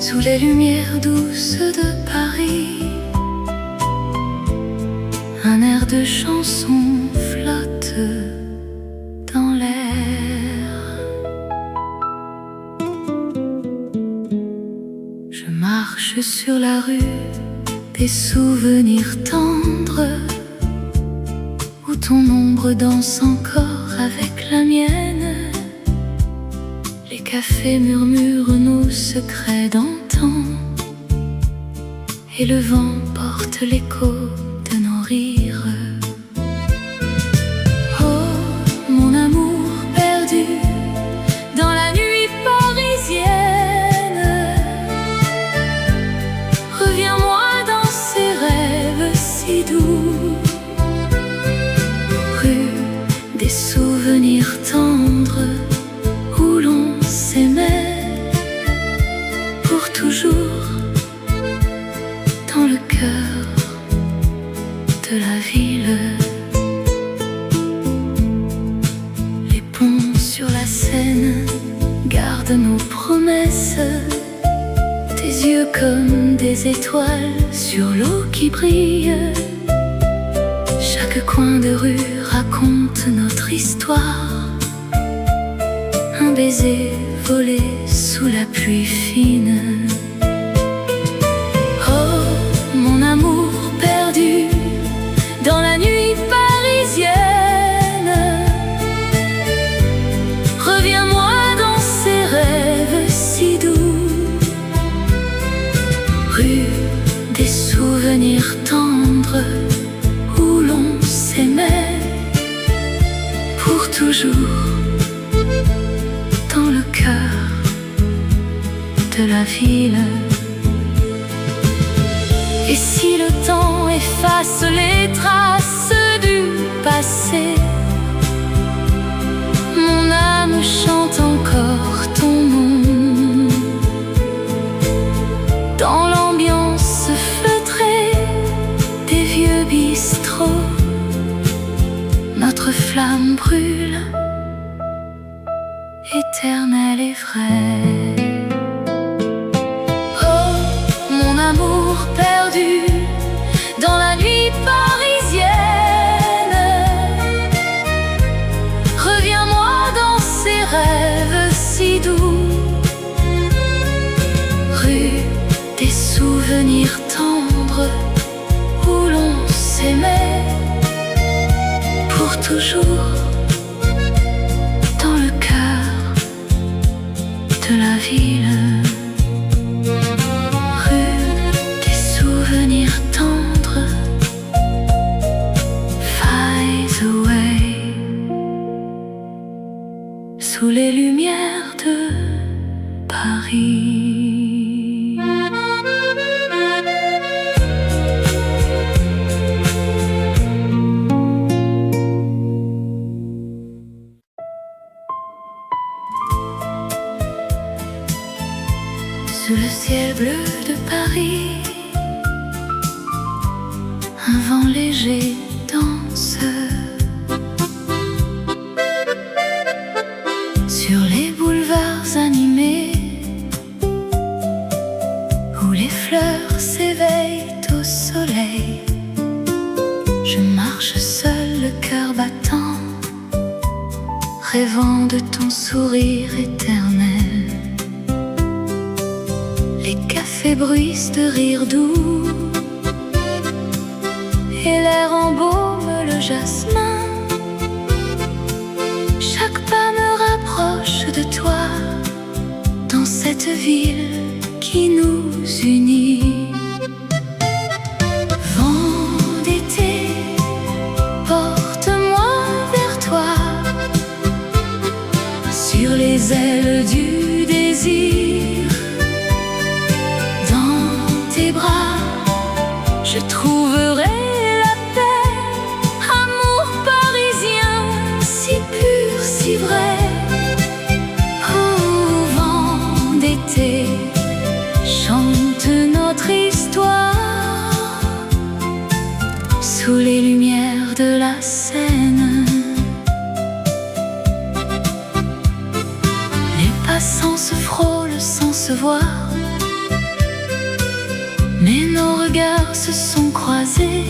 sous les lumières douces de Paris. Un air de chanson flotte dans l'air. Je marche sur la rue des souvenirs tendres, où ton ombre danse encore avec la mienne. Les cafés murmurent nos secrets d'antan, et le vent porte l'écho de nos rires. Oh, mon amour perdu dans la nuit parisienne, reviens-moi dans ces rêves si doux. Rue des souvenirs tendres, où l'on s'aimait pour toujours, dans le cœur de la ville. Les ponts sur la Seine gardent nos promesses, tes yeux comme des étoiles sur l'eau qui brille. Chaque coin de rue raconte notre histoire, un baiser volé sous la pluie fine. Oh, mon amour perdu dans la nuit parisienne, reviens-moi dans ces rêves si doux. Rue des souvenirs tendres, où l'on s'aimait pour toujours, dans le cœur de la ville. Et si le temps efface les traces du passé, mon âme chante encore ton nom. Dans l'ambiance feutrée des vieux bistrots, notre flamme brûle, éternelle et vraie. Oh, mon amour perdu dans la nuit parisienne, reviens-moi dans ces rêves si doux. Rue des souvenirs tendres, où l'on s'aimait pour toujours, dans le cœur de la ville. Rue des souvenirs tendres, fades away, sous les lumières de Paris. Sous le ciel bleu de Paris, un vent léger danse. Sur les boulevards animés, où les fleurs s'éveillent au soleil, je marche seul, le cœur battant, rêvant de ton sourire éternel. Les cafés bruissent de rires doux, et l'air embaume le jasmin. Chaque pas me rapproche de toi, dans cette ville qui nous unit. Vent d'été, porte-moi vers toi, sur les ailes du désir. Dans tes bras, je trouverai la paix, amour parisien, si pur, si vrai. Oh, vent d'été, chante notre histoire, sous les lumières de la Seine. Les passants se frôlent sans se voir, Mais nos regards se sont croisés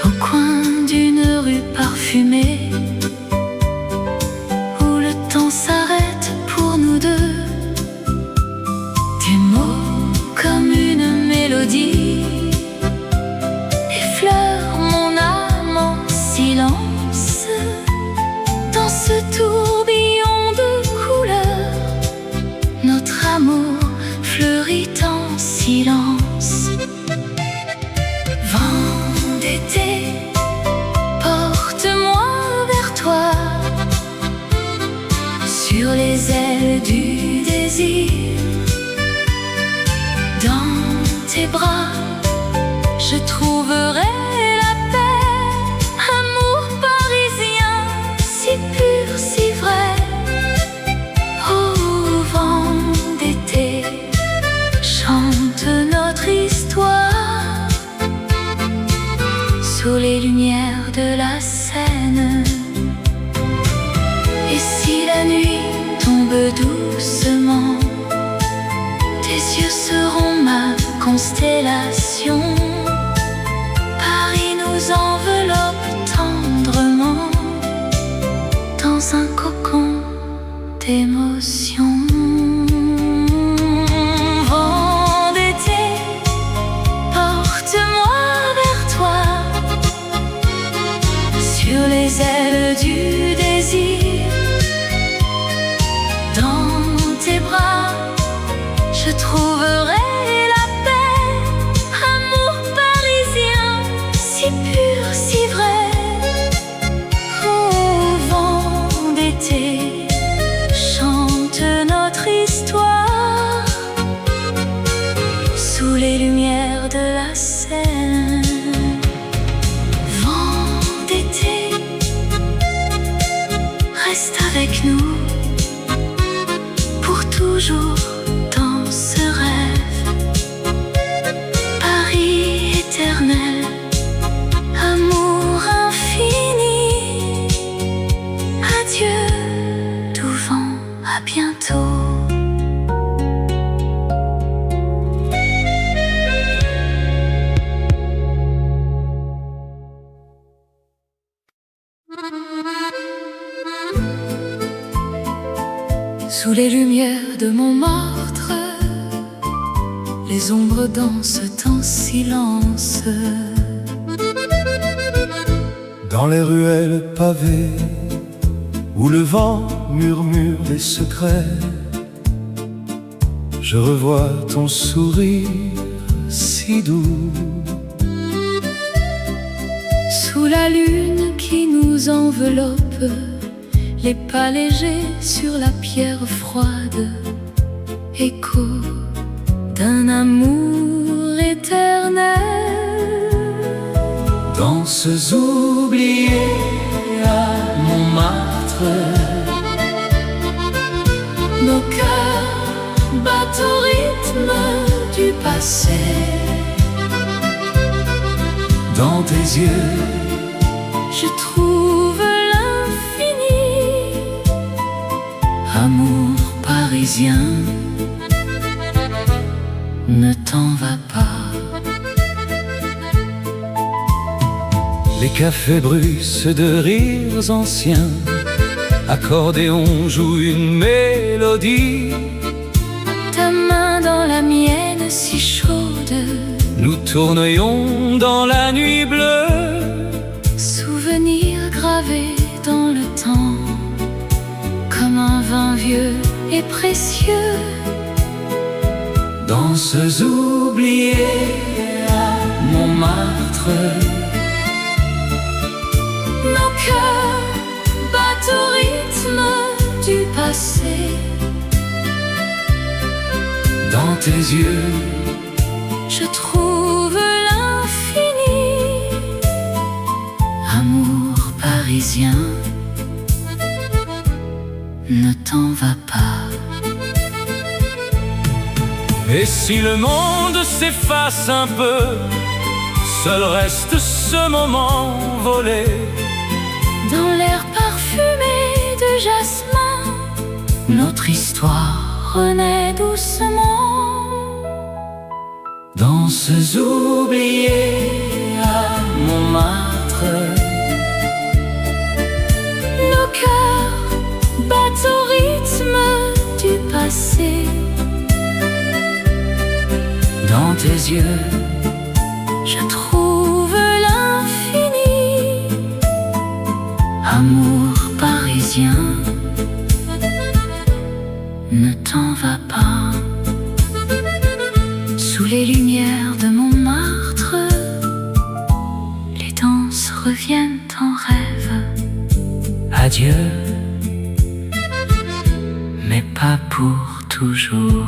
au coin d'une rue parfumée, où le temps s'arrête pour nous deux. Tes mots comme une mélodie effleurent mon âme en silence. Dans ce tourbillon de couleurs, notre amour fleurit en silence. Vent d'été, porte-moi vers toi, sur les ailes du désir. Dans tes bras, je trouverai la paix. Amour parisien, si pur, si vrai. Ô vent d'été, chante notre histoire sous les lumières de la Seine. Et si la nuit tombe doucement, tes yeux seront ma constellation. Paris nous enveloppe tendrement dans un cocon d'émotions. Vent d'été, porte-moi vers toi, sur les ailes du désir. Dans tes bras, je trouverai la paix. Amour parisien, si pur, si vrai. Ô vent d'été, chante notre histoire sous les lumières de la Seine. Vent d'été, reste avec nous pour toujours dans ce rêve. Paris éternel, amour infini. Adieu, doux vent, à bientôt. Sous les lumières de Montmartre, les ombres dansent en silence. Dans les ruelles pavées, où le vent murmure des secrets, je revois ton sourire si doux. Sous la lune qui nous enveloppe, les pas légers sur la pierre froide, écho d'un amour éternel. Danses oubliées à Montmartre, nos cœurs battent au rythme du passé. dans tes yeux, je trouve l'infini. Amour parisien, ne t'en va pas. les cafés bruissent de rires anciens, accordéon joue une mélodie. Ta main dans la mienne si chaude, Nous tournerions dans la nuit bleue. souvenir gravé dans le temps, comme un vin vieux et précieux. Danses oubliées à Montmartre, Nos cœurs battent au rythme du passé. dans tes yeux, Je trouve l'infini. Amour parisien, ne t'en va pas. et si le monde s'efface un peu, seul reste ce moment volé. Dans l'air parfumé de jasmin, notre histoire renaît doucement. danses oubliées à Montmartre. Nos cœurs battent au rythme du passé. Dans tes yeux, je trouve l'infini. amour parisien, ne t'en va pas. Sous les lumières de Montmartre, les danses reviennent en rêve. adieu, mais pas pour toujours.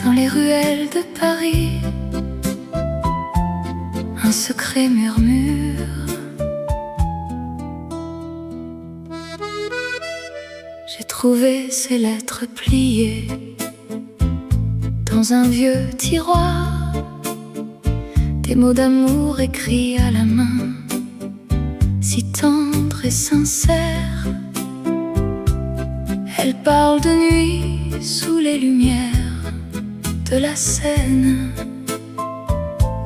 Dans les ruelles de Paris, un secret murmure. J'ai trouvé ces lettres pliées dans un vieux tiroir, des mots d'amour écrits à la main, si tendres et sincères. Elles parlent de nuit sous les lumières de la Seine,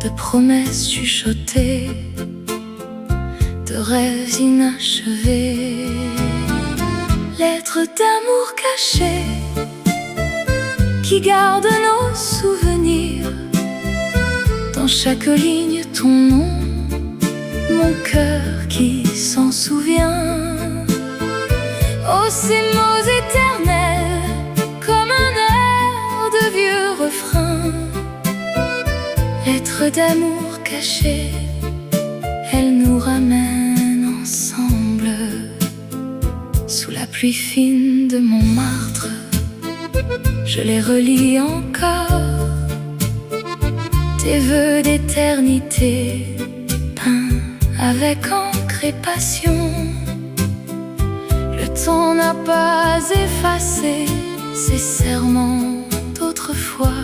de promesses chuchotées, de rêves inachevés. Lettres d'amour cachées qui gardent nos souvenirs. Dans chaque ligne ton nom, mon cœur qui s'en souvient. Oh, ces mots éternels, comme un air de vieux refrain. Lettres d'amour cachées, elles nous ramènent ensemble. Sous la pluie fine de Montmartre, je les relis encore. Tes vœux d'éternité, peints avec encre et passion. Le temps n'a pas effacé ces serments d'autrefois.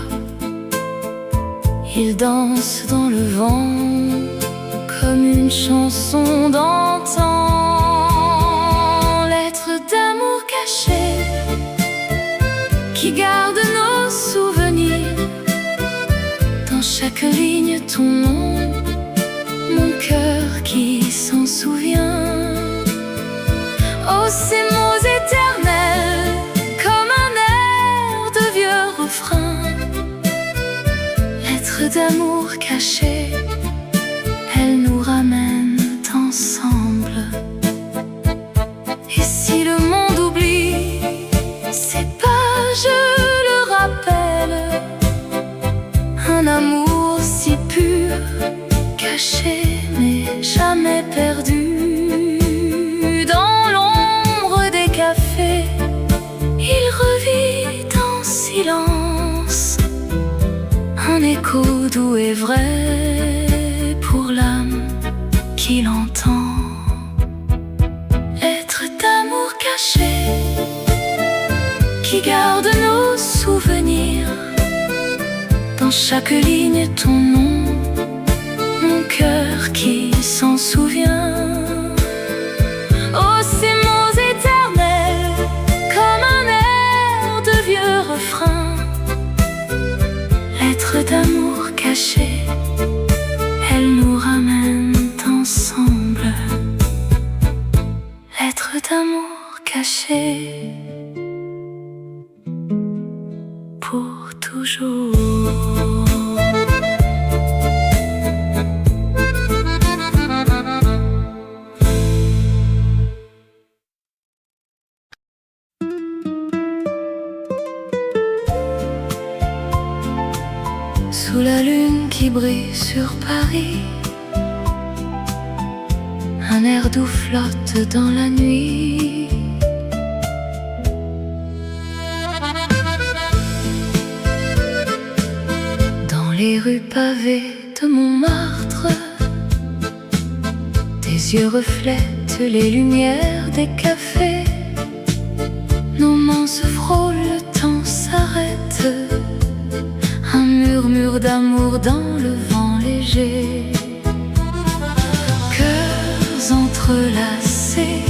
Ils dansent dans le vent comme une chanson d'antan. Lettres d'amour cachées qui gardent nos souvenirs. Dans chaque ligne ton nom, mon cœur qui s'en souvient. Oh, ces mots éternels, comme un air de vieux refrain. Lettres d'amour cachées, elles nous ramènent ensemble. Et si le monde oublie ces pages, le rappelle, un amour si pur, caché mais jamais perdu. Dans l'ombre des cafés, il revit en silence, un écho doux et vrai pour l'âme qui l'entend. Lettres d'amour cachées qui gardent nos souvenirs. Dans chaque ligne ton nom, mon cœur qui s'en souvient. Oh, ces mots éternels, comme un air de vieux refrain. Lettres d'amour cachées, elles nous ramènent ensemble. Lettres d'amour cachées, pour toujours. Sous la lune qui brille sur Paris, un air doux flotte dans la nuit. Dans les rues pavées de Montmartre, tes yeux reflètent les lumières des cafés. Nos mains se frôlent, le temps s'arrête. Un murmure d'amour dans le vent léger. Cœurs entre entrelacés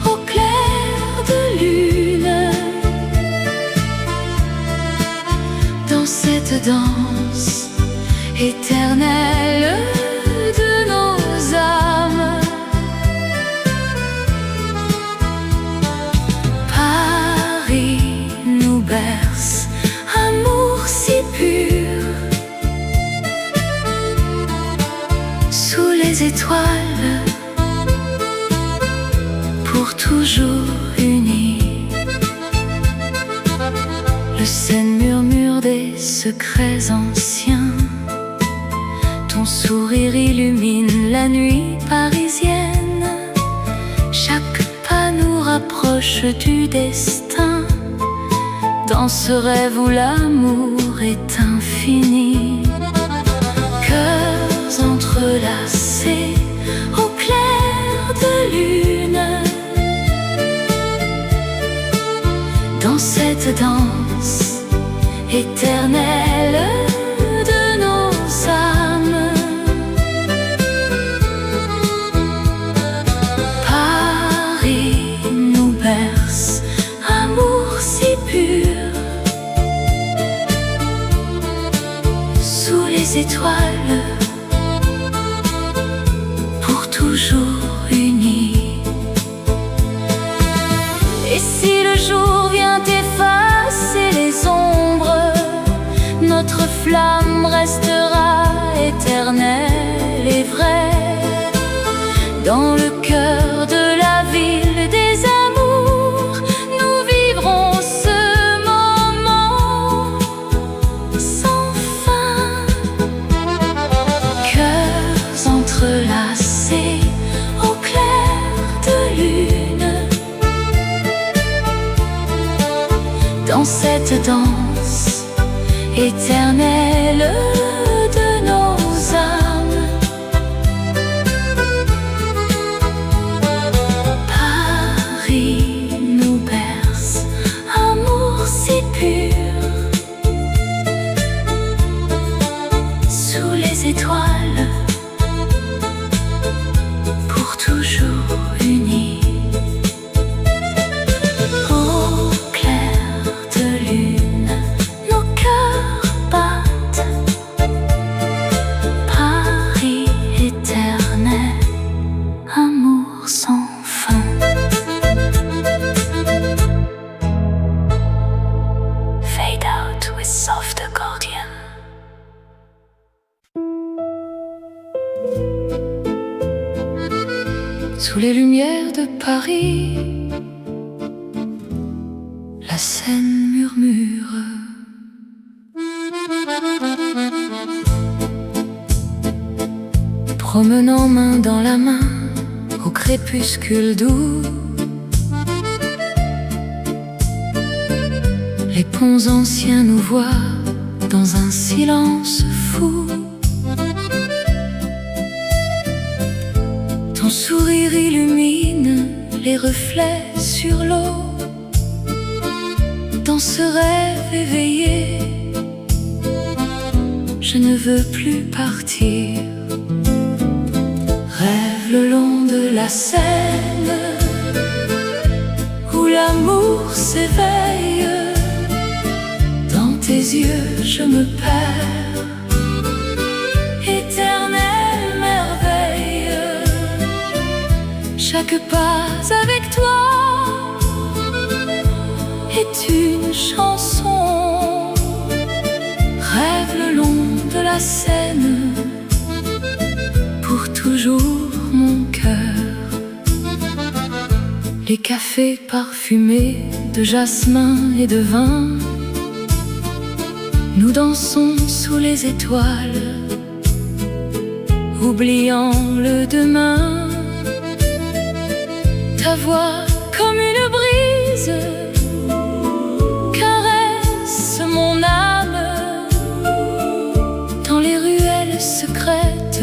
au clair de lune. Dans cette danse éternelle de nos âmes, Paris nous berce, amour si pur, sous les étoiles, pour toujours unis. Le Seine murmure des secrets anciens, ton sourire illumine la nuit parisienne. Chaque pas nous rapproche du destin, dans ce rêve où l'amour est infini. Cœurs entrelacés au clair de lune, dans cette danse éternelle de nos âmes. Paris nous berce, amour si pur, sous les étoiles, pour toujours unis. Et si le jour vient effacer les ombres, notre flamme restera éternelle et vraie. Dans le cœur de la ville des amours, nous vivrons ce moment sans fin. Cœurs entrelacés au clair de lune, dans cette danse éternelle de nos âmes. Paris nous berce, amour si pur, sous les étoiles, pour toujours unis. Au clair de lune, nos cœurs battent. Paris éternel, amour sans fin. Fade out with soft accordion. Sous les lumières de Paris, la Seine murmure. Promenant main dans la main au crépuscule doux, les ponts anciens nous voient dans un silence fou. Ton sourire illumine les reflets sur l'eau. Dans ce rêve éveillé, je ne veux plus partir. Rêve le long de la Seine, où l'amour s'éveille. Dans tes yeux je me perds, éternelle merveille. Chaque pas avec toi est une chanson. Rêve le long de la Seine, pour toujours mon cœur. Les cafés parfumés de jasmin et de vin, nous dansons sous les étoiles, oubliant le demain. Ta voix comme une brise caresse mon âme. Dans les ruelles secrètes,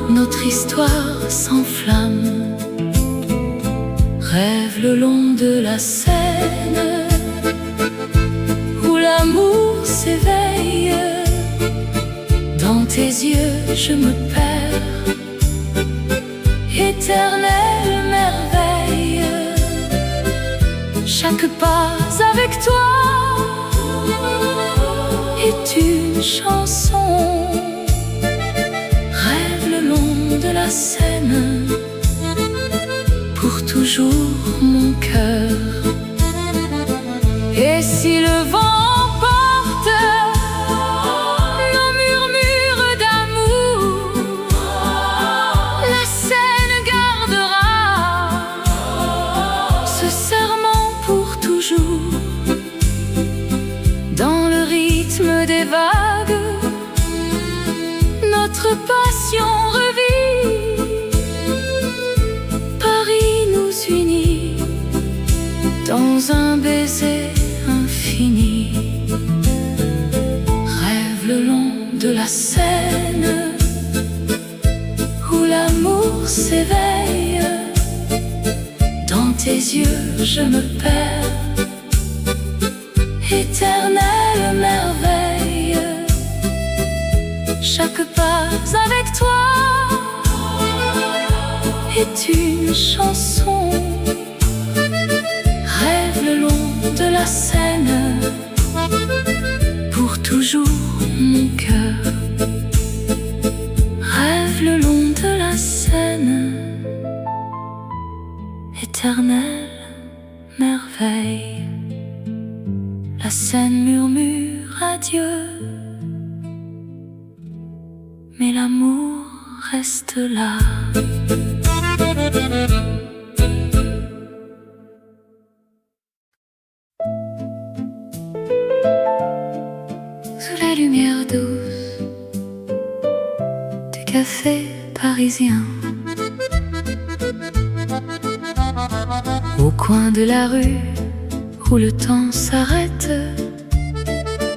notre histoire s'enflamme. Rêve le long de la Seine, où l'amour s'éveille. Dans tes yeux je me perds, éternelle merveille. Chaque pas avec toi est une chanson. Rêve le long de la Seine, pour toujours mon cœur. Et si le vent emporte nos murmures d'amour, la Seine gardera ce serment pour toujours. Dans le rythme des vagues, notre passion revit. Paris nous unit dans un baiser infini. Rêve le long de la Seine, où l'amour s'éveille. Dans tes yeux je me perds, éternelle merveille. Chaque pas avec toi est une chanson. Rêve le long de la Seine, pour toujours mon cœur. Rêve le long de la Seine, éternelle merveille. La Seine murmure adieu, mais l'amour reste là. Sous la lumière douce du café parisien, au coin de la rue où le temps s'arrête,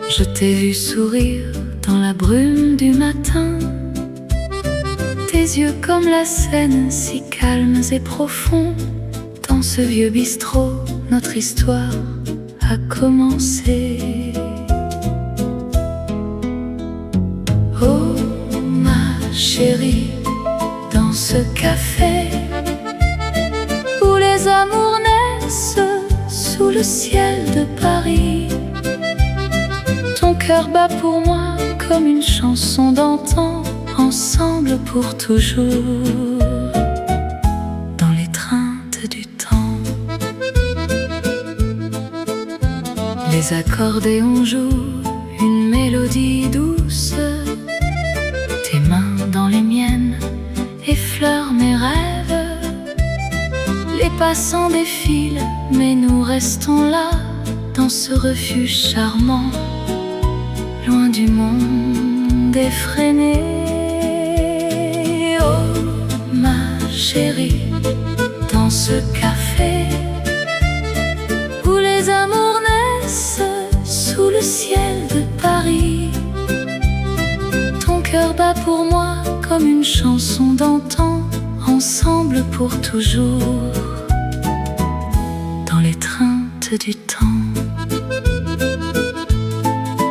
je t'ai vu sourire dans la brume du matin. Tes yeux comme la Seine, si calmes et profonds. Dans ce vieux bistrot, notre histoire a commencé. Oh ma chérie, dans ce café où les amours naissent sous le ciel de Paris, ton cœur bat pour moi comme une chanson d'antan. Ensemble pour toujours, dans l'étreinte du temps. Les accordéons jouent une mélodie douce. Tes mains dans les miennes effleurent mes rêves. Les passants défilent, mais nous restons là, dans ce refuge charmant, loin du monde effréné. Oh ma chérie, dans ce café où les amours naissent sous le ciel de Paris, ton cœur bat pour moi comme une chanson d'antan. Ensemble pour toujours, dans l'étreinte du temps.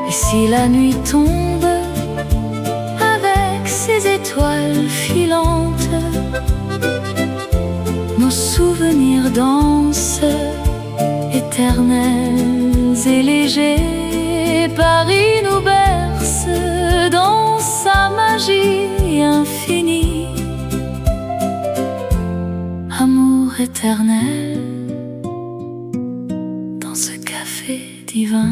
Et si la nuit tombe avec ses étoiles filantes, nos souvenirs dansent, éternels et légers. Paris nous berce dans sa magie infinie. Amour éternel dans ce café divin.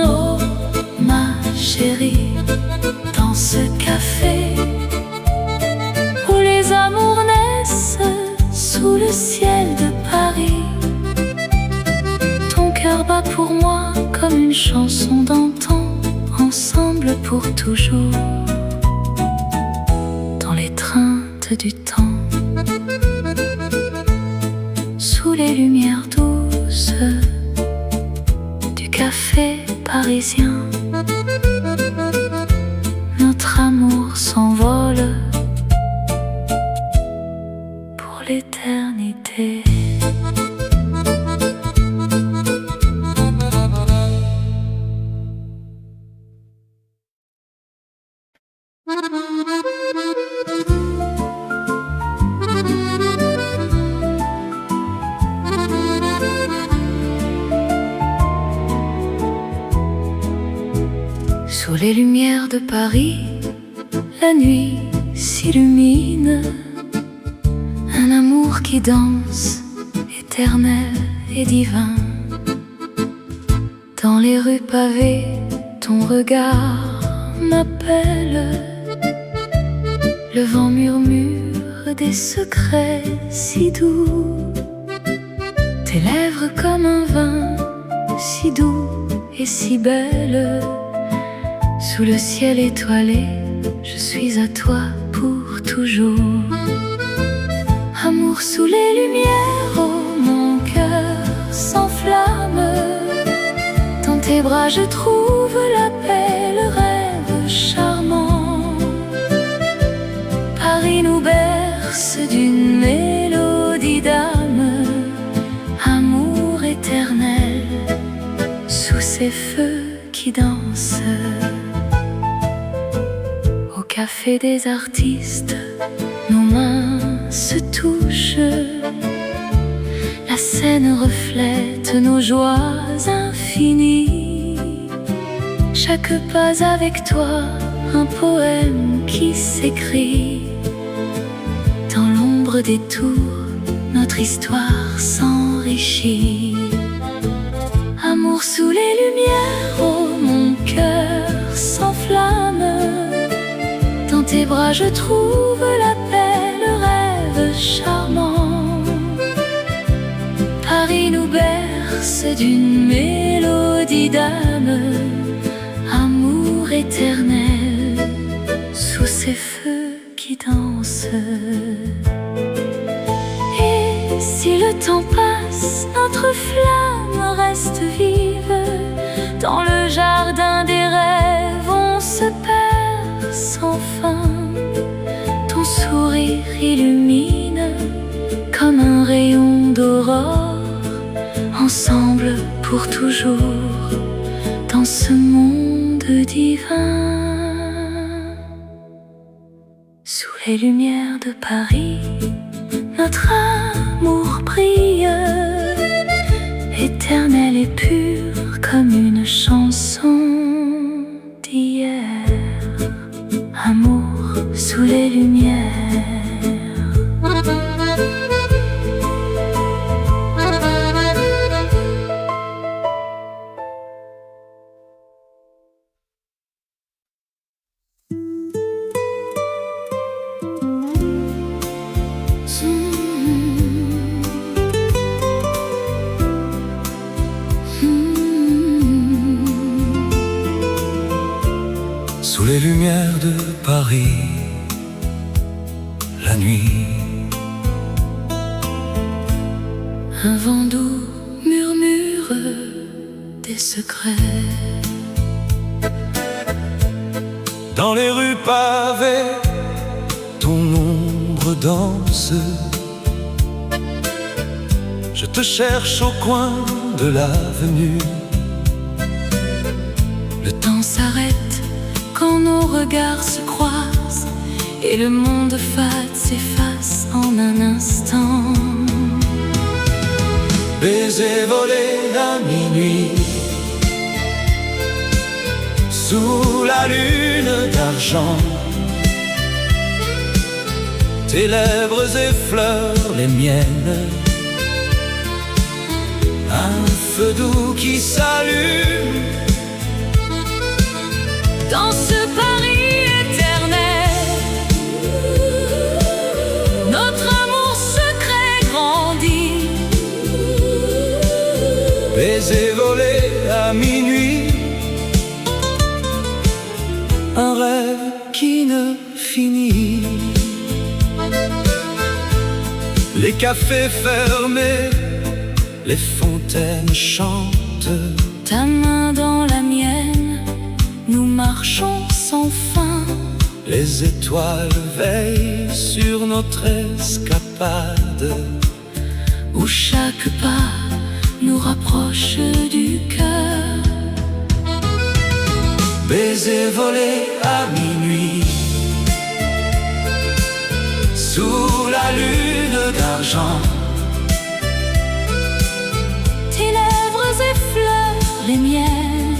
Oh ma chérie, dans ce café où les amours naissent sous le ciel de Paris, ton cœur bat pour moi comme une chanson d'antan. Ensemble pour toujours, dans l'étreinte du temps. Sous les lumières douces du café parisien, notre amour s'envole pour l'éternité. les lumières de Paris, la nuit s'illumine. Un amour qui danse, éternel et divin. Dans les rues pavées, ton regard m'appelle. Le vent murmure des secrets si doux. Tes lèvres comme un vin, si doux et si belle. Sous le ciel étoilé, je suis à toi pour toujours. Amour sous les lumières, oh mon cœur s'enflamme. Dans tes bras je trouve la paix, le rêve charmant. Paris nous berce d'une mélodie d'âme. Amour éternel, sous ces feux qui dansent. Au café des artistes, nos mains se touchent. La scène reflète nos joies infinies. Chaque pas avec toi, un poème qui s'écrit. Dans l'ombre des tours, notre histoire s'enrichit. Amour sous les lumières, oh mon cœur s'enflamme. Dans tes bras je trouve la paix, le rêve charmant. Paris nous berce d'une mélodie d'âme. Amour éternel, sous ces feux qui dansent. Et si le temps passe, notre flamme reste vive. Dans le jardin des rêves, on se perd sans fin. Ton sourire illumine comme un rayon d'aurore. Ensemble pour toujours, dans ce monde divin. Sous les lumières de Paris, notre amour brille, éternel et pur comme une chanson d'hier. Amour sous les lumières. Sous les lumières de Paris, la nuit. Un vent doux murmure des secrets. Dans les rues pavées, ton ombre danse. Je te cherche au coin de l'avenue. Le temps s'arrête quand nos regards se croisent et le monde fade s'efface en un instant. Baiser volé à minuit, sous la lune d'argent. Tes lèvres effleurent les miennes. Un feu doux qui s'allume dans ce Paris éternel. Notre amour secret grandit. Baiser volé à minuit, un rêve qui ne finit. Les cafés fermés, les fontaines chantent. Ta main dans la mienne, nous marchons sans fin. Les étoiles veillent sur notre escapade, où chaque pas nous rapproche du cœur. Baiser volé à minuit, sous la lune d'argent. Tes lèvres effleurent les miennes.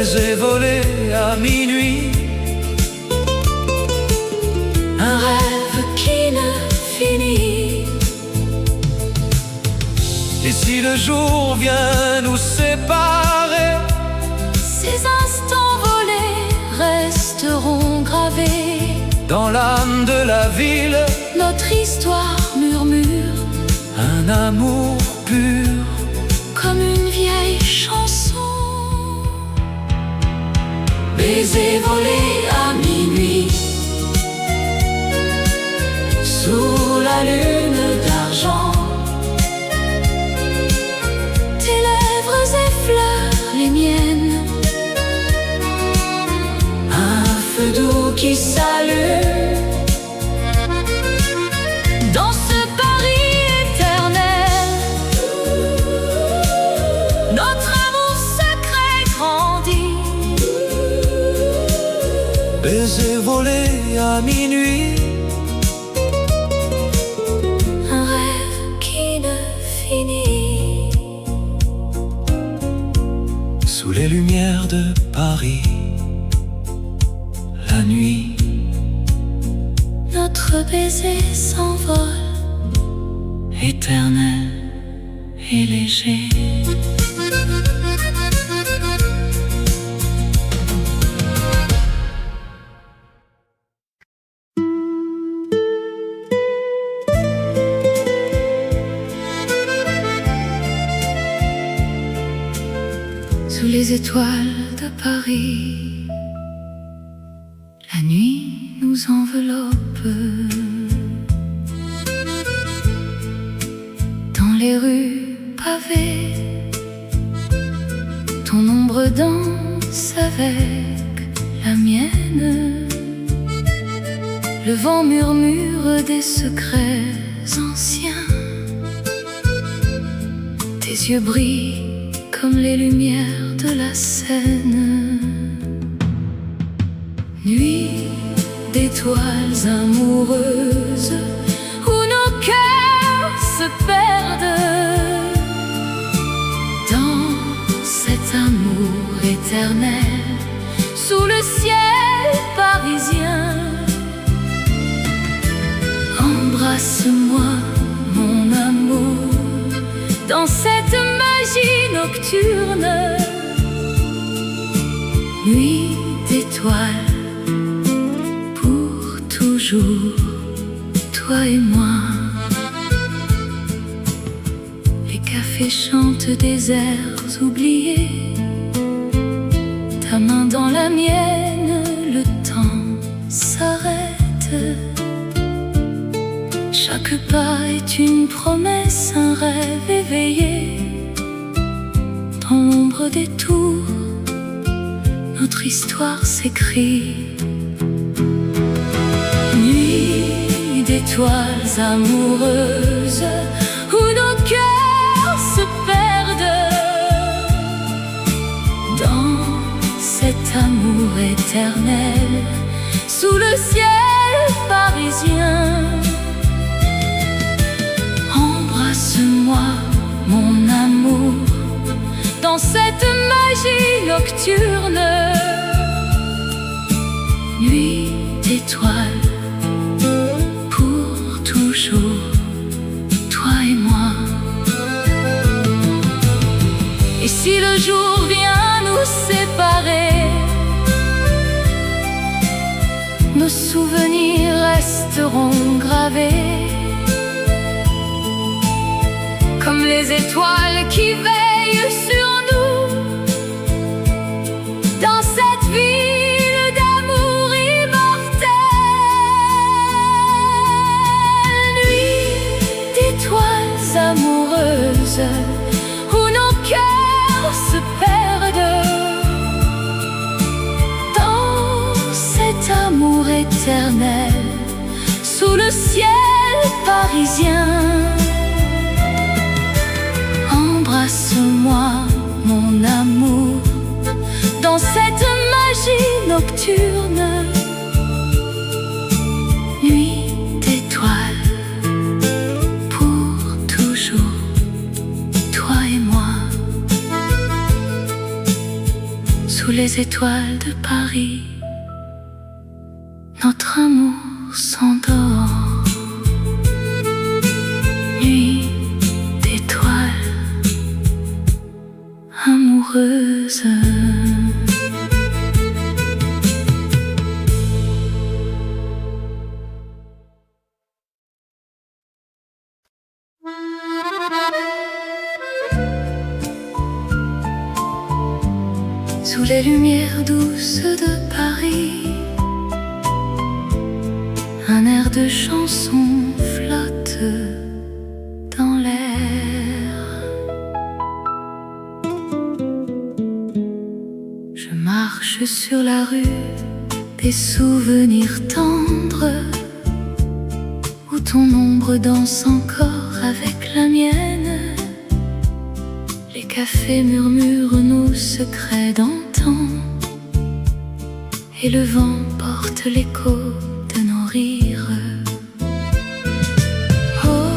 baiser volé à minuit. Un rêve qui ne finit. Et si le jour vient nous séparer, ces instants volés resteront gravés dans l'âme de la ville. Notre histoire murmure Un amour pur comme une vieille chanson. Baiser volé à minuit, sous la lune d'argent. Tes lèvres effleurent les miennes. Un feu doux qui s'allume dans ce Paris éternel. Notre amour secret grandit. baiser volé à minuit. Un rêve qui ne finit. Sous les lumières de Paris, la nuit, notre baiser s'envole, éternel et léger. Sous les étoiles de Paris, la nuit nous enveloppe. Dans les rues pavées, ton ombre danse avec la mienne. Le vent murmure des secrets anciens. Tes yeux brillent comme les lumières de la Seine. Nuit d'étoiles amoureuses où nos cœurs se perdent dans cet amour éternel sous le ciel parisien. Embrasse-moi, mon amour, dans cette magie nocturne. Nuit d'étoiles, pour toujours, toi et moi. Les cafés chantent des airs oubliés. Ta main dans la mienne, le temps s'arrête. Chaque pas est une promesse, un rêve éveillé. Dans l'ombre des tours, notre histoire s'écrit. Nuit d'étoiles amoureuses où nos cœurs se perdent dans cet amour éternel sous le ciel parisien. Embrasse-moi, mon amour, dans cette magie nocturne. Nuit d'étoiles, pour toujours, toi et moi. Et si le jour vient nous séparer, nos souvenirs resteront gravés comme les étoiles qui veillent sur nous dans cette ville d'amour immortel. Nuit d'étoiles amoureuses où nos cœurs se perdent dans cet amour éternel sous le ciel parisien. Embrasse-moi, mon amour, dans cette magie nocturne. Nuit d'étoiles, pour toujours, toi et moi. Sous les étoiles de Paris, notre amour s'endort. Nuit d'étoiles amoureuses. Sous les lumières douces de Paris, un air de chanson flotte dans l'air. Je marche sur la rue des souvenirs tendres, où ton ombre danse encore avec la mienne. Les cafés murmurent nos secrets d'antan, et le vent porte l'écho de nos rires. Oh,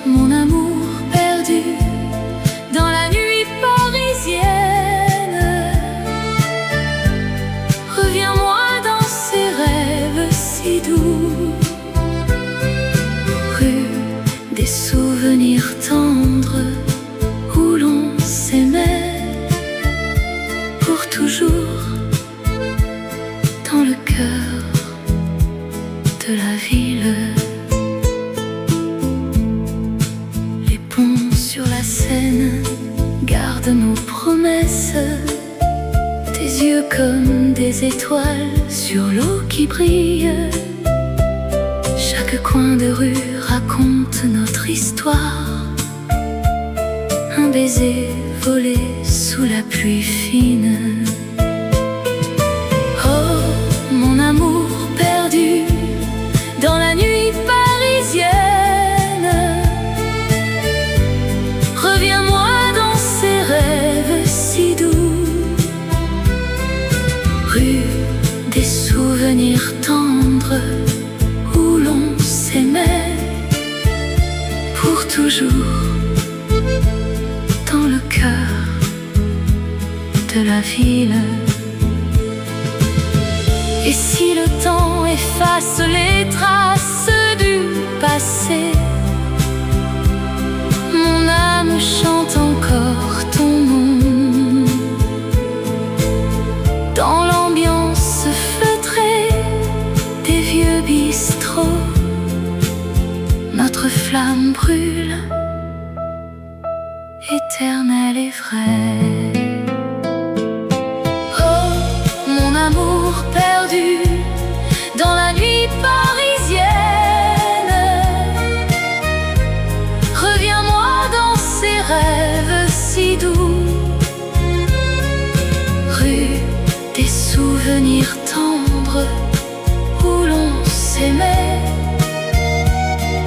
mon amour perdu dans la nuit parisienne, reviens-moi dans ces rêves si doux. Rue des souvenirs tendres, où l'on s'aimait pour toujours, dans le cœur de la ville. Les ponts sur la Seine gardent nos promesses, tes yeux comme des étoiles sur l'eau qui brille. Chaque coin de rue raconte notre histoire, un baiser volé sous la pluie fine. Oh, mon amour perdu dans la nuit parisienne, reviens-moi dans ces rêves si doux. Rue des souvenirs tendres, où l'on s'aimait pour toujours, dans le cœur de la ville. Et si le temps efface les traces du passé, mon âme chante encore ton nom. Dans l'ambiance feutrée des vieux bistrots, notre flamme brûle, éternelle et vraie. Oh, mon amour perdu dans la nuit parisienne, reviens-moi dans ces rêves si doux. Rue des souvenirs tendres, où l'on s'aimait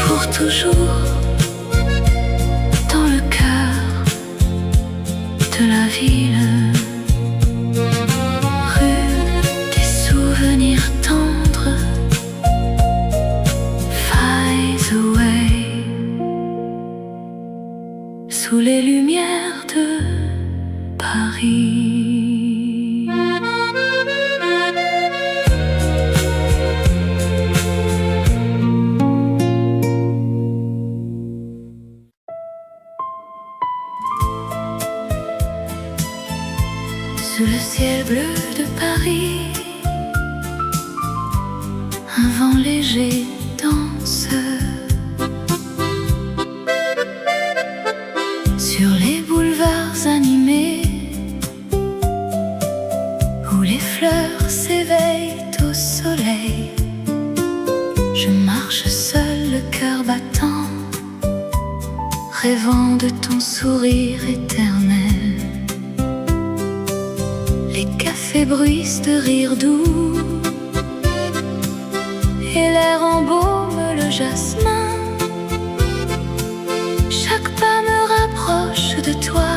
pour toujours, dans le cœur de la ville. Rue des souvenirs tendres, fades away, sous les lumières de Paris. Sous le ciel bleu de Paris, un vent léger danse. Sur les boulevards animés, où les fleurs s'éveillent au soleil, je marche seul, le cœur battant, rêvant de ton sourire éternel. Les cafés bruissent de rire doux, et l'air embaume le jasmin. Chaque pas me rapproche de toi,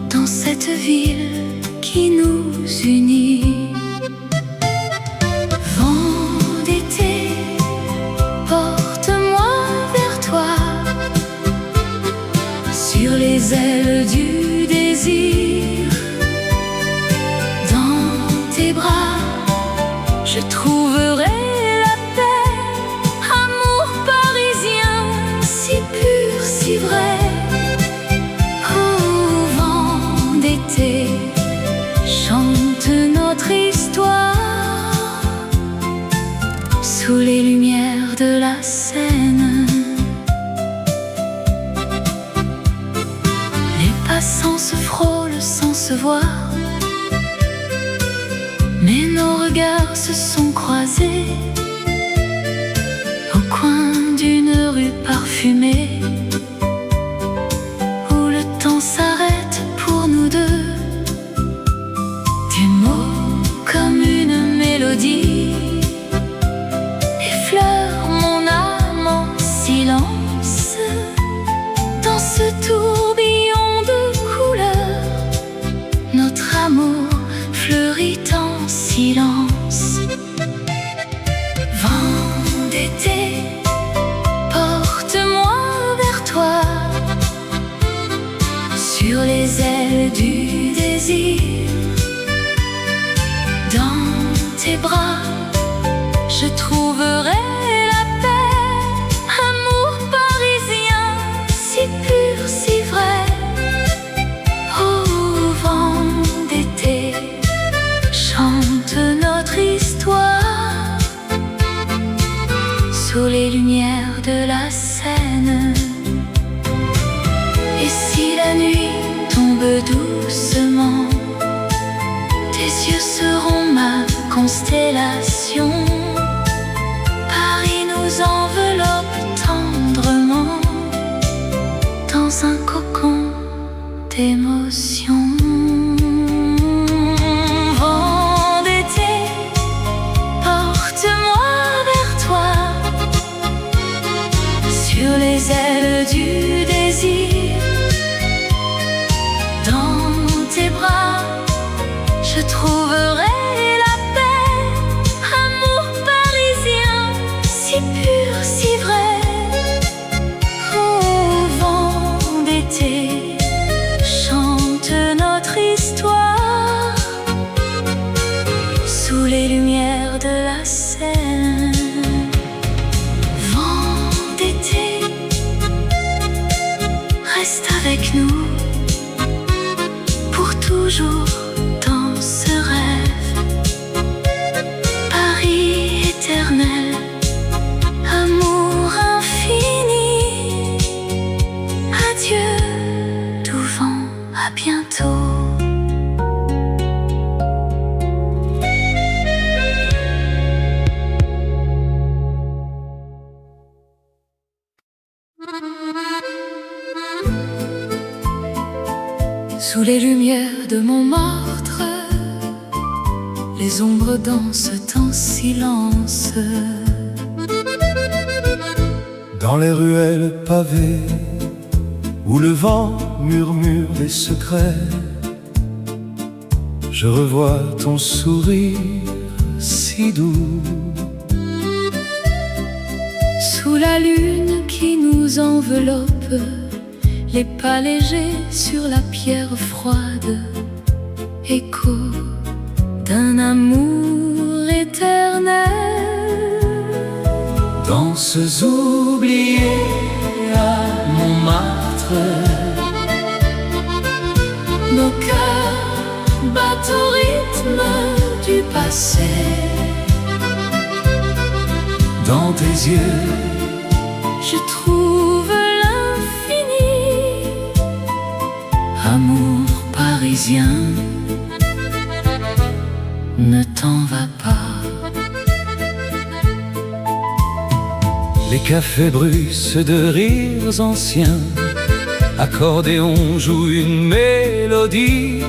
dans cette ville qui nous unit. Vent d'été, porte-moi vers toi, sur les ailes du désir. voir. Mais nos regards se sont croisés au coin d'une rue parfumée, où le temps s'arrête pour nous deux. Tes mots comme une mélodie effleurent mon âme en silence. Dans ce tourbillon de couleurs, notre amour fleurit en silence. Vent d'été, porte-moi vers toi, sur les ailes du désir. Dans tes bras, je trouverai la paix. Amour parisien, si pur, si vrai. Au vent d'été, chante notre histoire sous les lumières de la Seine. Et si la nuit tombe doucement, tes yeux seront ma constellation. Paris nous enveloppe tendrement dans un cocon d'émotions. Vent d'été, porte-moi vers toi, sur les ailes du désir. Dans tes bras, je trouverai la paix. Amour parisien, si pur, si vrai. Au vent d'été, chante notre histoire sous les lumières de la Seine. Vent d'été, reste avec nous pour toujours dans ce rêve. Paris éternel, amour infini. Adieu, doux vent, à bientôt. Sous les lumières de Montmartre, les ombres dansent en silence. Dans les ruelles pavées, où le vent murmure les secrets, je revois ton sourire si doux. Sous la lune qui nous enveloppe, les pas légers sur la pierre froide, écho d'un amour éternel. Danses oubliées à Montmartre, nos cœurs battent au rythme du passé. Dans tes yeux, je trouve l'infini. Amour parisien, ne t'en va pas. les cafés bruissent de rires anciens, accordéon joue une mélodie.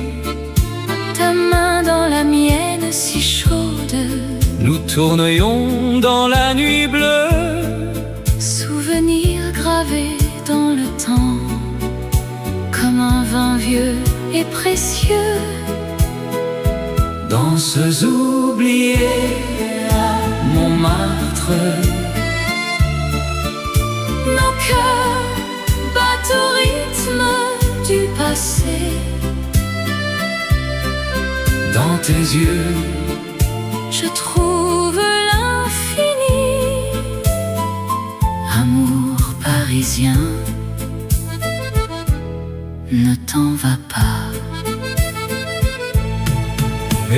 Ta main dans la mienne si chaude, nous tournions dans la nuit bleue. Souvenirs gravés dans le temps, comme un vin vieux et précieux. Danses oubliées à Montmartre, nos cœurs battent au rythme du passé. Dans tes yeux, je trouve l'infini. Amour parisien, ne t'en va pas.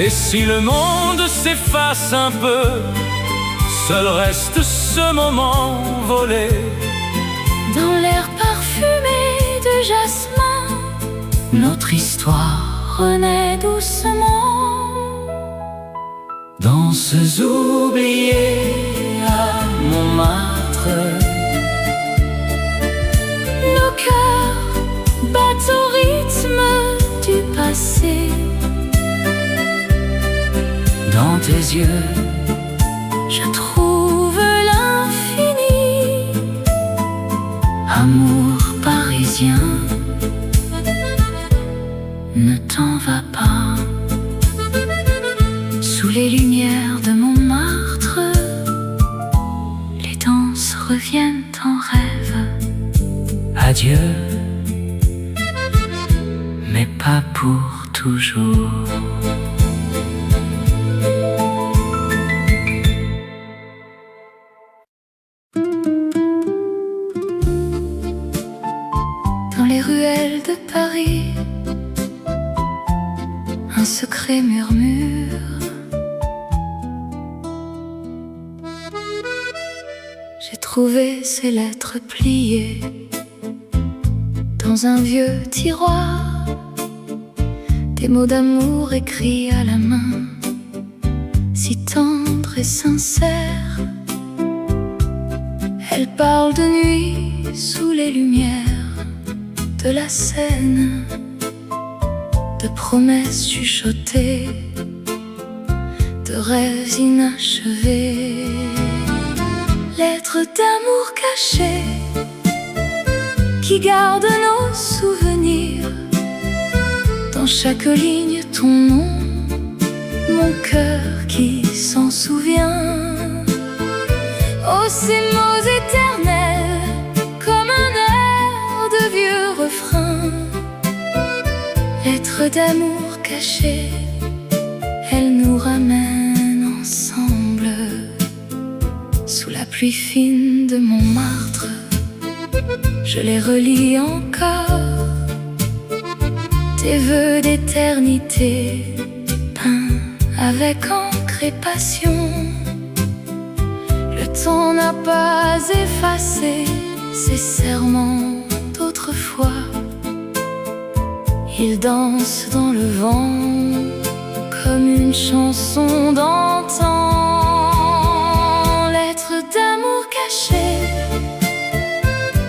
Et si le monde s'efface un peu, seul reste ce moment volé. Dans l'air parfumé de jasmin, Notre histoire prenait doucement. Danses oubliées à Montmartre, nos cœurs battent au rythme du passé. Dans tes yeux, je trouve l'infini. amour parisien, Ne t'en va pas. Sous les lumières de Montmartre, les danses reviennent en rêve. adieu, mais pas pour toujours. Dans les ruelles de Paris, un secret murmure. J'ai trouvé ces lettres pliées dans un vieux tiroir, des mots d'amour écrits à la main, si tendres et sincères. Elles parlent de nuit sous les lumières de la Seine, de promesses chuchotées, de rêves inachevés. Lettres d'amour cachées qui gardent nos souvenirs. Dans chaque ligne ton nom, mon cœur qui s'en souvient. Oh, ces mots éternels, comme un air de vieux refrain. Lettres d'amour cachées, elles nous ramènent ensemble. Sous la pluie fine de Montmartre, je les relis encore. Tes vœux d'éternité, peints avec encre et passion. Le temps n'a pas effacé ces serments d'autrefois. Ils dansent dans le vent comme une chanson d'antan. Lettres d'amour cachées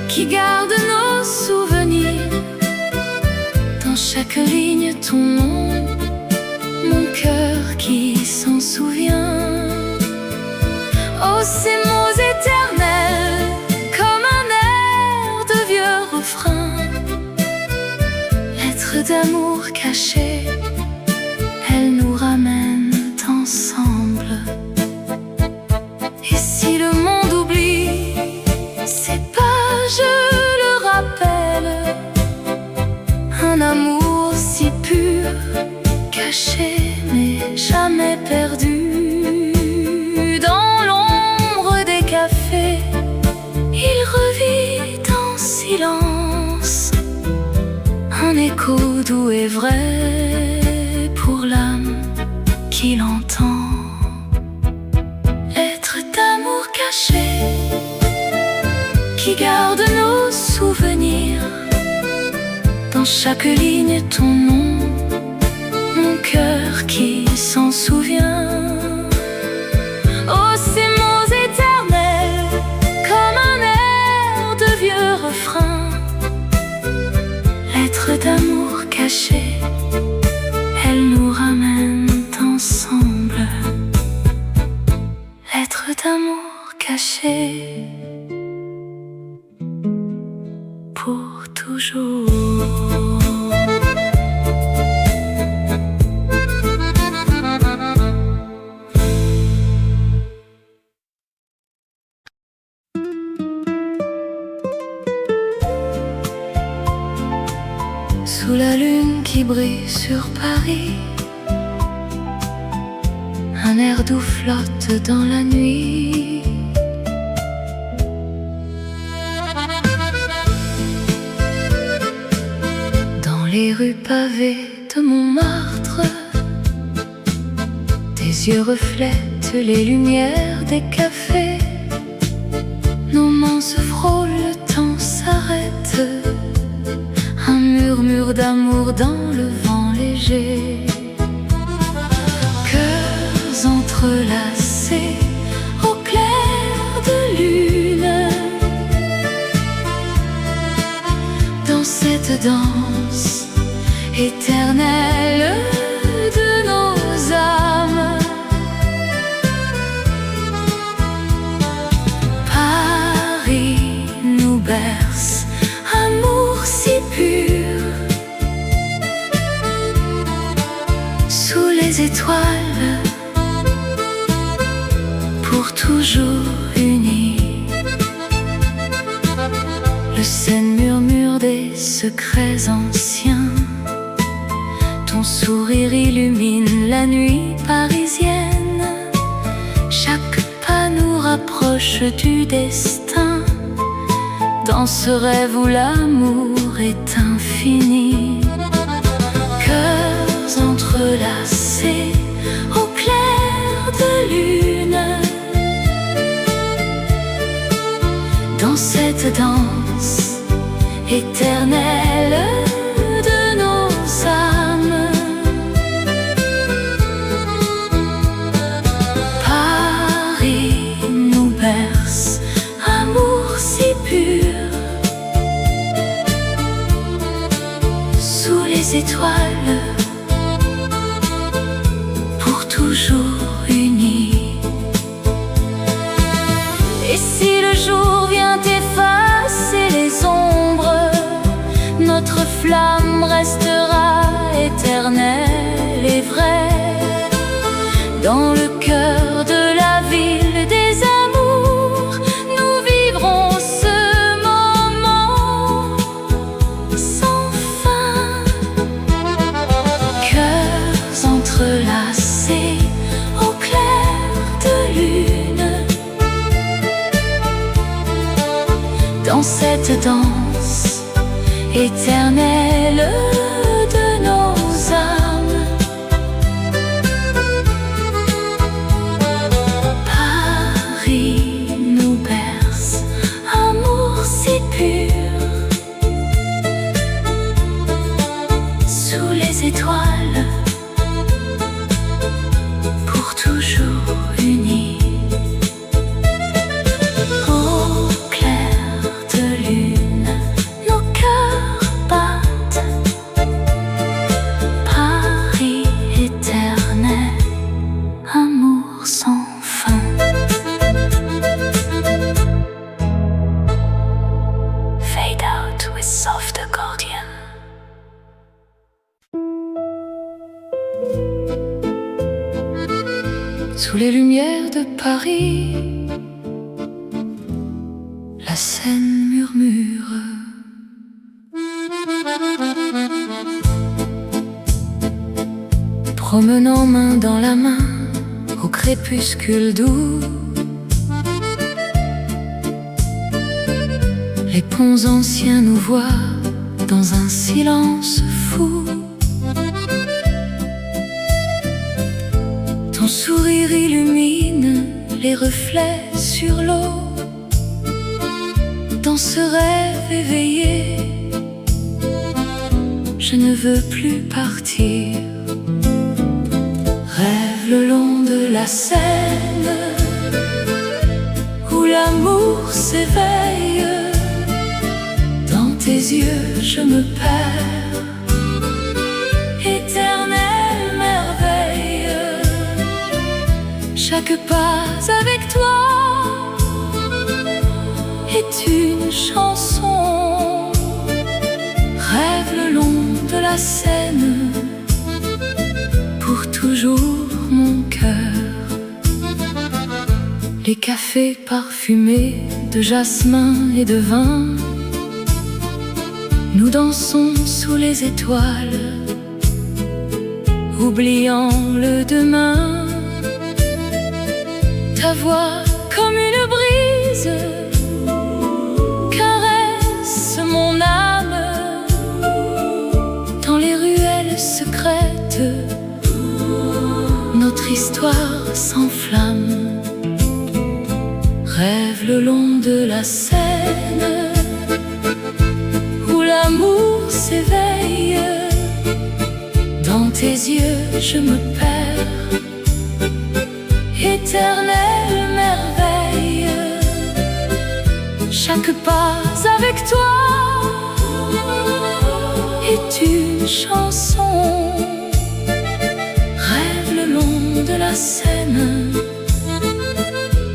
qui gardent nos souvenirs. Dans chaque ligne ton nom, mon cœur qui s'en souvient. Oh, ces mots éternels, comme un air de vieux refrain. Lettres d'amour cachées, elles nous ramènent ensemble. Et si le monde oublie ces pages, le rappelle, un amour si pur, caché mais jamais perdu. Dans l'ombre des cafés, il revit en silence, un écho doux et vrai pour l'âme qui l'entend. Lettres d'amour cachées qui gardent nos souvenirs. Dans chaque ligne ton nom, mon cœur qui s'en souvient. Oh, ces mots éternels, comme un air de vieux refrain. Lettres d'amour cachées, elles nous ramènent ensemble. Lettres d'amour cachées, pour toujours. Sous la lune qui brille sur Paris, un air doux flotte dans la nuit. Dans les rues pavées de Montmartre, tes yeux reflètent les lumières des cafés. Nos mains se frôlent, le temps s'arrête. Un murmure d'amour dans le vent légers, cœurs entrelacés au clair de lune. Dans cette danse éternelle de nos âmes, Paris nous berce, amour si pur. Sous les étoiles, pour toujours unis, le Seine murmure des secrets anciens. Ton sourire illumine la nuit parisienne. Chaque pas nous rapproche du destin, dans ce rêve où l'amour est infini. Cœurs entrelacés au clair de lune. Dans cette danse éternelle de nos âmes, Paris nous berce, amour si pur. Sous les étoiles, pour toujours unis. Et si le jour vient effacer les ombres, notre flamme restera éternelle et vraie. Dans le cœur de la ville des amours, nous vivrons ce moment sans fin. Cœurs entrelacés au clair de lune. Dans cette danse éternelle de nos âmes, Paris nous berce, amour si pur. Sous les étoiles, pour toujours unis. Au clair de lune, nos cœurs battent. Paris éternel, amour sans fin. Fade out with soft accordion. Sous les lumières de Paris, la Seine murmure. Promenant main dans la main au crépuscule doux, les ponts anciens nous voient dans un silence fou. Ton sourire illumine les reflets sur l'eau. Dans ce rêve éveillé, je ne veux plus partir. Rêve le long de la Seine, où l'amour s'éveille. Dans tes yeux je me perds, éternelle merveille. Chaque pas avec toi est une chanson. Rêve le long de la Seine, pour toujours mon cœur. Les cafés parfumés de jasmin et de vin, nous dansons sous les étoiles, oubliant le demain. Ta voix comme une brise caresse mon âme. Dans les ruelles secrètes, notre histoire s'enflamme. Rêve le long de la Seine, où l'amour s'éveille. Dans tes yeux je me perds, éternelle merveille. Chaque pas avec toi est une chanson. Rêve le long de la Seine,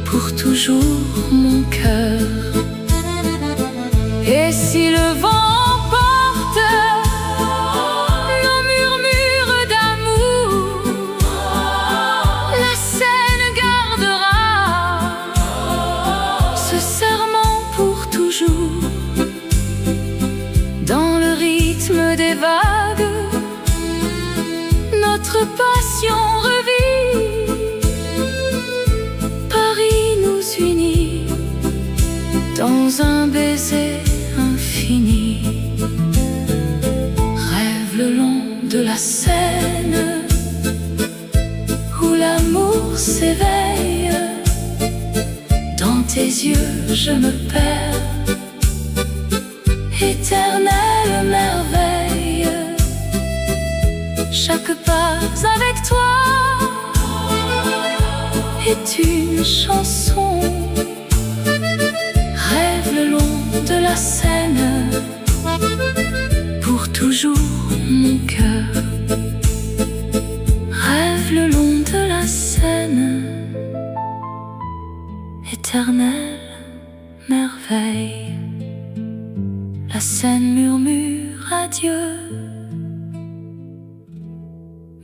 pour toujours mon cœur. Et si le vent emporte nos murmures d'amour, la Seine gardera ce serment pour toujours. Dans le rythme des vagues, notre passion revit. Paris nous unit dans un baiser infini. Rêve le long de la Seine, où l'amour s'éveille. Dans tes yeux je me perds, éternelle merveille. Chaque pas avec toi est une chanson. Rêve le long de la Seine, pour toujours mon cœur. Rêve le long de la Seine, éternelle merveille. La Seine murmure adieu,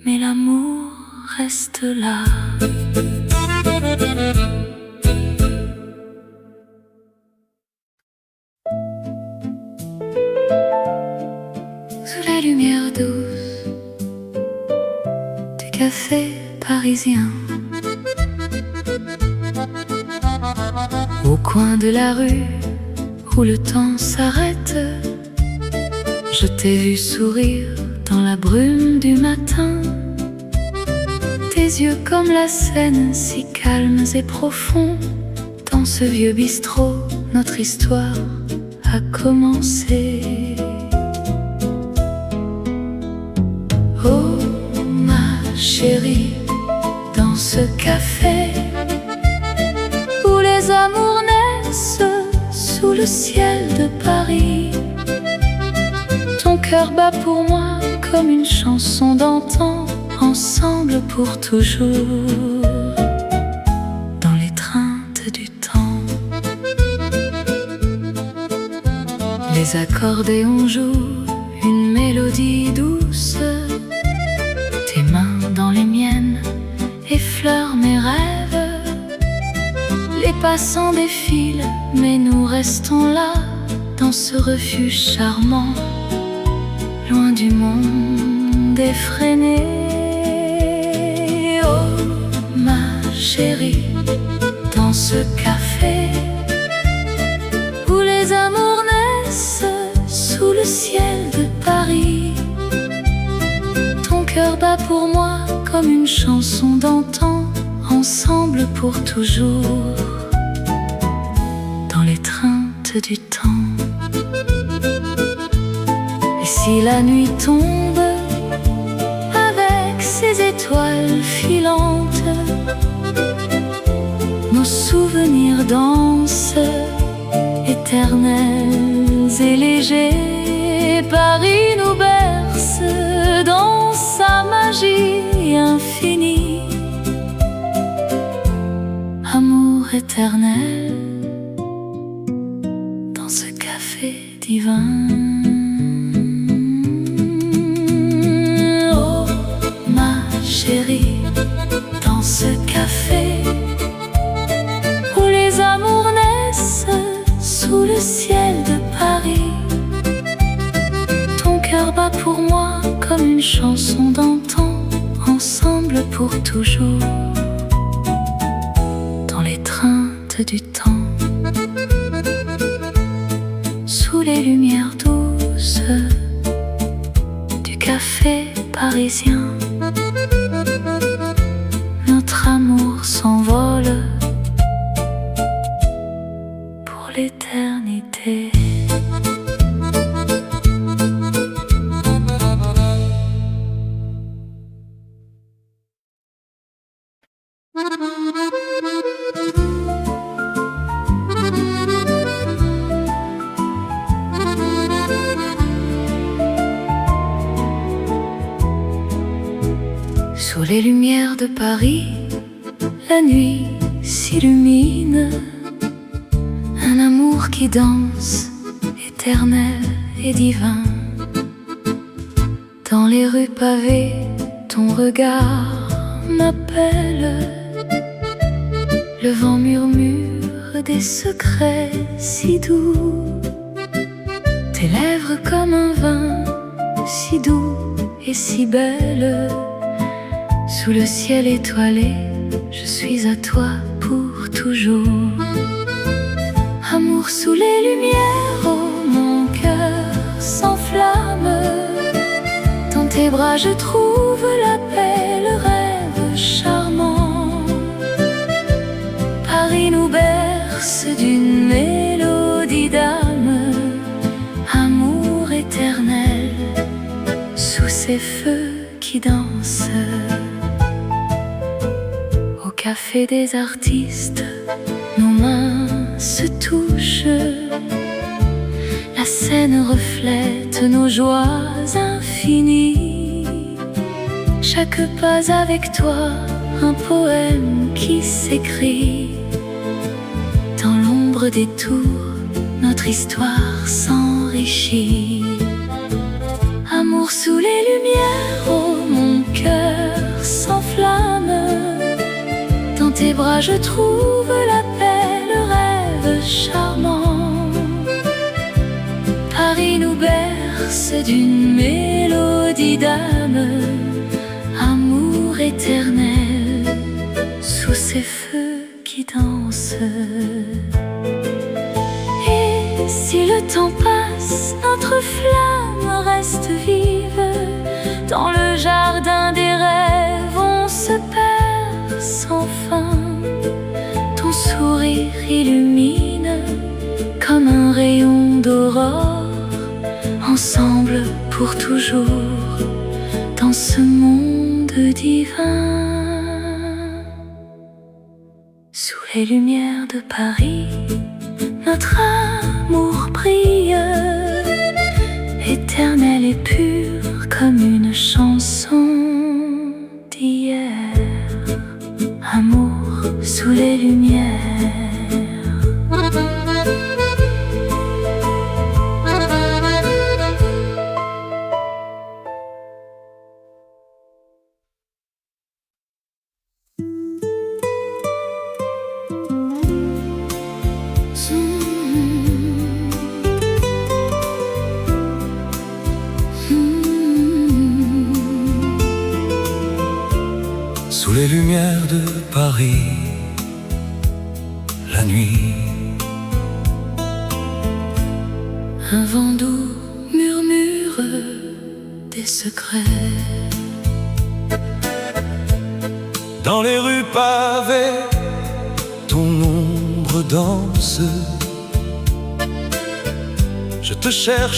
mais l'amour reste là. Sous la lumière douce du café parisien, au coin de la rue où le temps s'arrête, je t'ai vu sourire dans la brume du matin. Tes yeux comme la Seine, si calmes et profonds. Dans ce vieux bistrot, notre histoire a commencé. Oh ma chérie, dans ce café où les amours naissent sous le ciel de Paris, ton cœur bat pour moi comme une chanson d'antan. Ensemble pour toujours, dans l'étreinte du temps. Les accordéons jouent une mélodie douce. Tes mains dans les miennes effleurent mes rêves. Les passants défilent, mais nous restons là, dans ce refuge charmant, loin du monde effréné. Chérie, dans ce café où les amours naissent sous le ciel de Paris, ton cœur bat pour moi comme une chanson d'antan. Ensemble pour toujours, dans l'étreinte du temps. Et si la nuit tombe avec ses étoiles filantes, nos souvenirs dansent, éternels et légers. Paris nous berce dans sa magie infinie. Amour éternel dans ce café divin. Oh ma chérie, dans ce café où les amours naissent sous le ciel de Paris, ton cœur bat pour moi comme une chanson d'antan. Ensemble pour toujours, dans l'étreinte du temps. Sous les lumières douces du café parisien, notre amour s'envole pour l'éternité. Sous les lumières de Paris, la nuit s'illumine. Un amour qui danse, éternel et divin. Dans les rues pavées, ton regard m'appelle. Le vent murmure des secrets si doux. Tes lèvres comme un vin, si doux et si belle. Sous le ciel étoilé, je suis à toi pour toujours. Amour sous les lumières, oh mon cœur s'enflamme. Dans tes bras je trouve la paix, le rêve charmant. Paris nous berce d'une mélodie d'âme. Amour éternel, sous ces feux qui dansent. Au café des artistes, nos mains se touchent. La scène reflète nos joies infinies. Chaque pas avec toi, un poème qui s'écrit. Dans l'ombre des tours, notre histoire s'enrichit. Amour sous les lumières, oh mon cœur s'enflamme. Dans tes bras je trouve la paix, le rêve charmant. Paris nous berce d'une mélodie d'âme. Amour éternel, sous ces feux qui dansent. Et si le temps passe, notre flamme reste vive. Dans le jardin des rêves, on se perd sans fin. Ton sourire illumine comme un rayon d'aurore. Ensemble pour toujours, dans ce monde divin. Sous les lumières de Paris, notre amour brille, éternel et pur comme une chanson d'hier. Amour sous les lumières. Sous les lumières de Paris, la nuit, un vent doux murmure des secrets. dans les rues pavées, ton ombre danse. Je te cherche